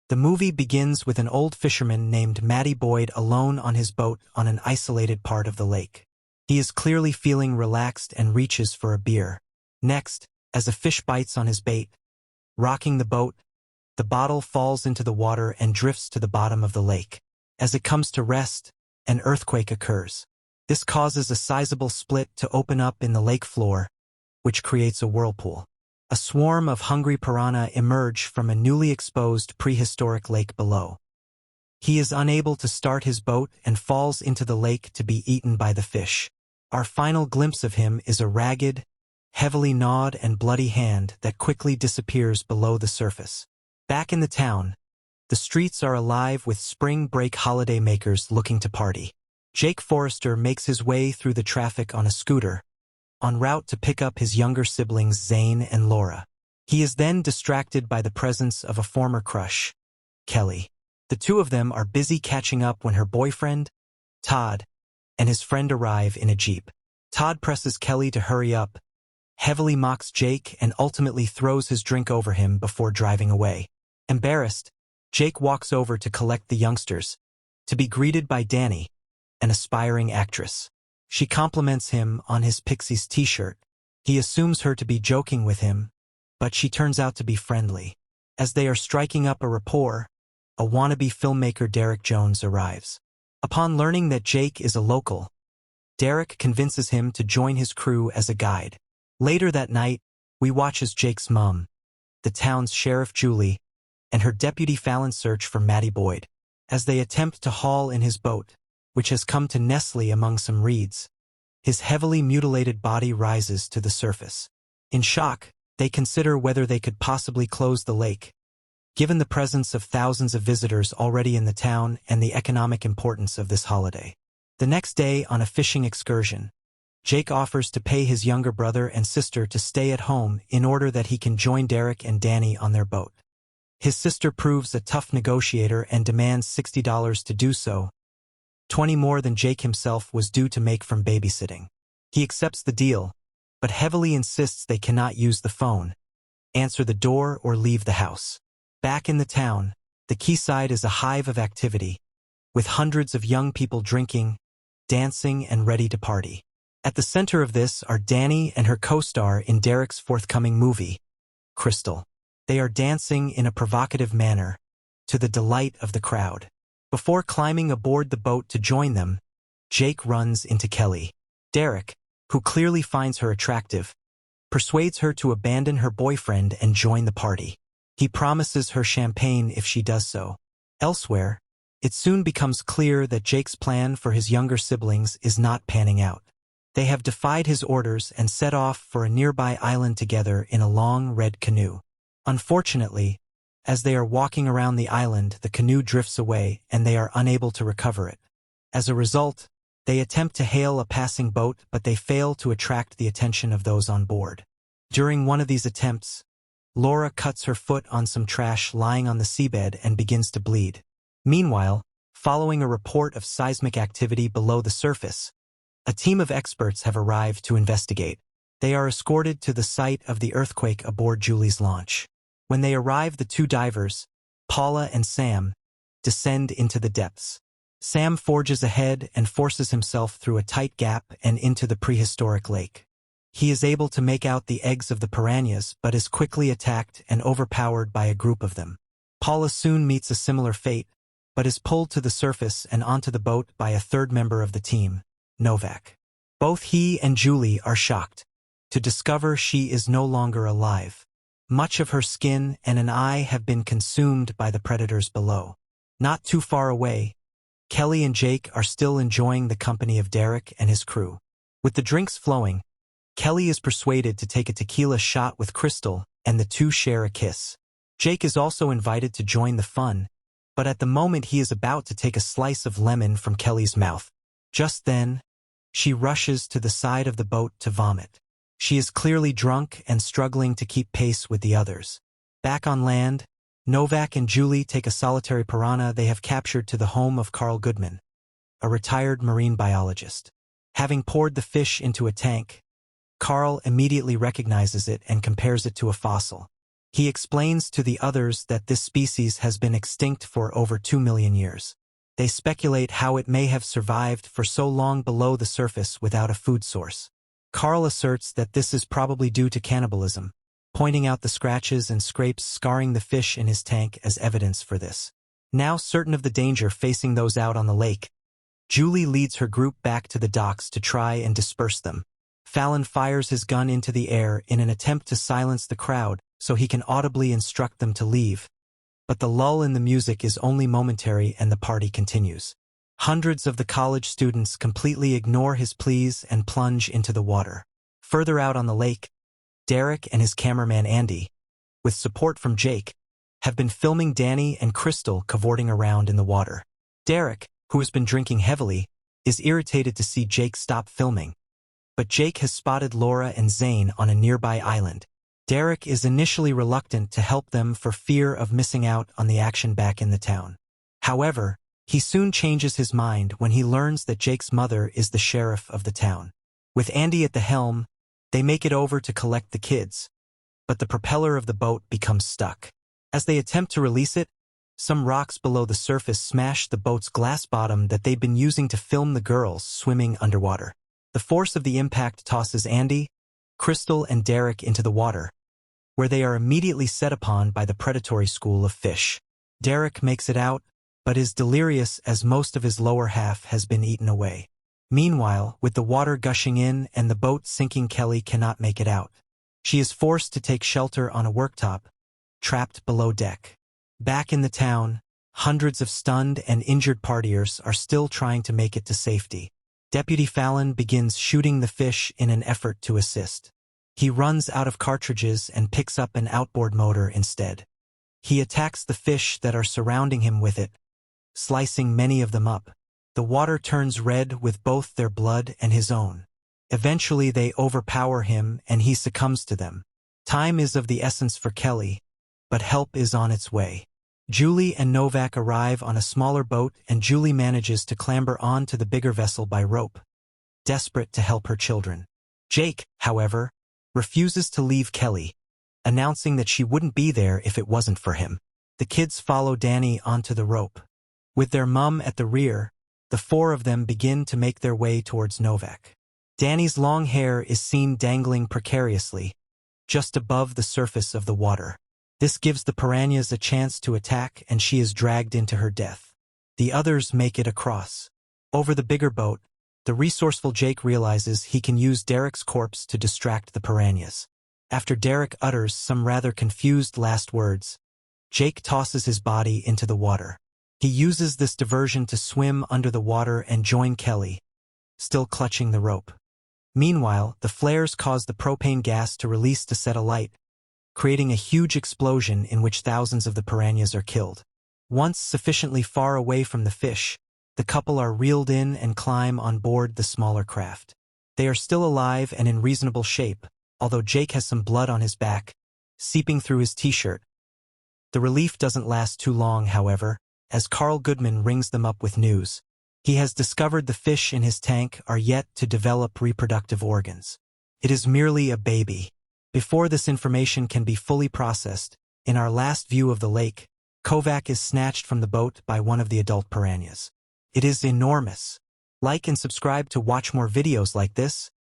The movie begins with an old fisherman named Matty Boyd alone on his boat on an isolated part of the lake. He is clearly feeling relaxed and reaches for a beer. Next, as a fish bites on his bait, rocking the boat, the bottle falls into the water and drifts to the bottom of the lake. As it comes to rest, an earthquake occurs. This causes a sizable split to open up in the lake floor, which creates a whirlpool. A swarm of hungry piranha emerge from a newly exposed prehistoric lake below. He is unable to start his boat and falls into the lake to be eaten by the fish. Our final glimpse of him is a ragged, heavily gnawed and bloody hand that quickly disappears below the surface. Back in the town, the streets are alive with spring break holiday makers looking to party. Jake Forrester makes his way through the traffic on a scooter, en route to pick up his younger siblings Zane and Laura. He is then distracted by the presence of a former crush, Kelly. The two of them are busy catching up when her boyfriend, Todd, and his friend arrive in a Jeep. Todd presses Kelly to hurry up, heavily mocks Jake, and ultimately throws his drink over him before driving away. Embarrassed, Jake walks over to collect the youngsters, to be greeted by Danny, an aspiring actress. She compliments him on his Pixies t-shirt. He assumes her to be joking with him, but she turns out to be friendly. As they are striking up a rapport, a wannabe filmmaker Derek Jones arrives. Upon learning that Jake is a local, Derek convinces him to join his crew as a guide. Later that night, we watch as Jake's mom, the town's Sheriff Julie, and her deputy Fallon search for Matty Boyd. As they attempt to haul in his boat, which has come to nestle among some reeds, his heavily mutilated body rises to the surface. In shock, they consider whether they could possibly close the lake, given the presence of thousands of visitors already in the town and the economic importance of this holiday. The next day, on a fishing excursion, Jake offers to pay his younger brother and sister to stay at home in order that he can join Derek and Danny on their boat. His sister proves a tough negotiator and demands $60 to do so, 20 more than Jake himself was due to make from babysitting. He accepts the deal, but heavily insists they cannot use the phone, answer the door, or leave the house. Back in the town, the quayside is a hive of activity, with hundreds of young people drinking, dancing, and ready to party. At the center of this are Danny and her co-star in Derek's forthcoming movie, Crystal. They are dancing in a provocative manner, to the delight of the crowd. Before climbing aboard the boat to join them, Jake runs into Kelly. Derek, who clearly finds her attractive, persuades her to abandon her boyfriend and join the party. He promises her champagne if she does so. Elsewhere, it soon becomes clear that Jake's plan for his younger siblings is not panning out. They have defied his orders and set off for a nearby island together in a long red canoe. Unfortunately, as they are walking around the island, the canoe drifts away and they are unable to recover it. As a result, they attempt to hail a passing boat, but they fail to attract the attention of those on board. During one of these attempts, Laura cuts her foot on some trash lying on the seabed and begins to bleed. Meanwhile, following a report of seismic activity below the surface, a team of experts have arrived to investigate. They are escorted to the site of the earthquake aboard Julie's launch. When they arrive, the two divers, Paula and Sam, descend into the depths. Sam forges ahead and forces himself through a tight gap and into the prehistoric lake. He is able to make out the eggs of the piranhas, but is quickly attacked and overpowered by a group of them. Paula soon meets a similar fate, but is pulled to the surface and onto the boat by a third member of the team, Novak. Both he and Julie are shocked to discover she is no longer alive. Much of her skin and an eye have been consumed by the predators below. Not too far away, Kelly and Jake are still enjoying the company of Derek and his crew. With the drinks flowing, Kelly is persuaded to take a tequila shot with Crystal, and the two share a kiss. Jake is also invited to join the fun, but at the moment he is about to take a slice of lemon from Kelly's mouth. Just then, she rushes to the side of the boat to vomit. She is clearly drunk and struggling to keep pace with the others. Back on land, Novak and Julie take a solitary piranha they have captured to the home of Carl Goodman, a retired marine biologist. Having poured the fish into a tank, Carl immediately recognizes it and compares it to a fossil. He explains to the others that this species has been extinct for over 2 million years. They speculate how it may have survived for so long below the surface without a food source. Carl asserts that this is probably due to cannibalism, pointing out the scratches and scrapes scarring the fish in his tank as evidence for this. Now certain of the danger facing those out on the lake, Julie leads her group back to the docks to try and disperse them. Fallon fires his gun into the air in an attempt to silence the crowd so he can audibly instruct them to leave. But the lull in the music is only momentary and the party continues. Hundreds of the college students completely ignore his pleas and plunge into the water. Further out on the lake, Derek and his cameraman Andy, with support from Jake, have been filming Danny and Crystal cavorting around in the water. Derek, who has been drinking heavily, is irritated to see Jake stop filming. But Jake has spotted Laura and Zane on a nearby island. Derek is initially reluctant to help them for fear of missing out on the action back in the town. However, he soon changes his mind when he learns that Jake's mother is the sheriff of the town. With Andy at the helm, they make it over to collect the kids, but the propeller of the boat becomes stuck. As they attempt to release it, some rocks below the surface smash the boat's glass bottom that they'd been using to film the girls swimming underwater. The force of the impact tosses Andy, Crystal, and Derek into the water, where they are immediately set upon by the predatory school of fish. Derek makes it out, but is delirious as most of his lower half has been eaten away. Meanwhile, with the water gushing in and the boat sinking, Kelly cannot make it out. She is forced to take shelter on a worktop, trapped below deck. Back in the town, hundreds of stunned and injured partiers are still trying to make it to safety. Deputy Fallon begins shooting the fish in an effort to assist. He runs out of cartridges and picks up an outboard motor instead. He attacks the fish that are surrounding him with it, slicing many of them up. The water turns red with both their blood and his own. Eventually they overpower him and he succumbs to them. Time is of the essence for Kelly, but help is on its way. Julie and Novak arrive on a smaller boat and Julie manages to clamber onto the bigger vessel by rope, desperate to help her children. Jake, however, refuses to leave Kelly, announcing that she wouldn't be there if it wasn't for him. The kids follow Danny onto the rope. With their mum at the rear, the four of them begin to make their way towards Novak. Danny's long hair is seen dangling precariously, just above the surface of the water. This gives the piranhas a chance to attack and she is dragged into her death. The others make it across. Over the bigger boat, the resourceful Jake realizes he can use Derek's corpse to distract the piranhas. After Derek utters some rather confused last words, Jake tosses his body into the water. He uses this diversion to swim under the water and join Kelly, still clutching the rope. Meanwhile, the flares cause the propane gas to release to set alight, creating a huge explosion in which thousands of the piranhas are killed. Once sufficiently far away from the fish, the couple are reeled in and climb on board the smaller craft. They are still alive and in reasonable shape, although Jake has some blood on his back, seeping through his t-shirt. The relief doesn't last too long, however, as Carl Goodman rings them up with news. He has discovered the fish in his tank are yet to develop reproductive organs. It is merely a baby. Before this information can be fully processed, in our last view of the lake, Kovac is snatched from the boat by one of the adult piranhas. It is enormous. Like and subscribe to watch more videos like this.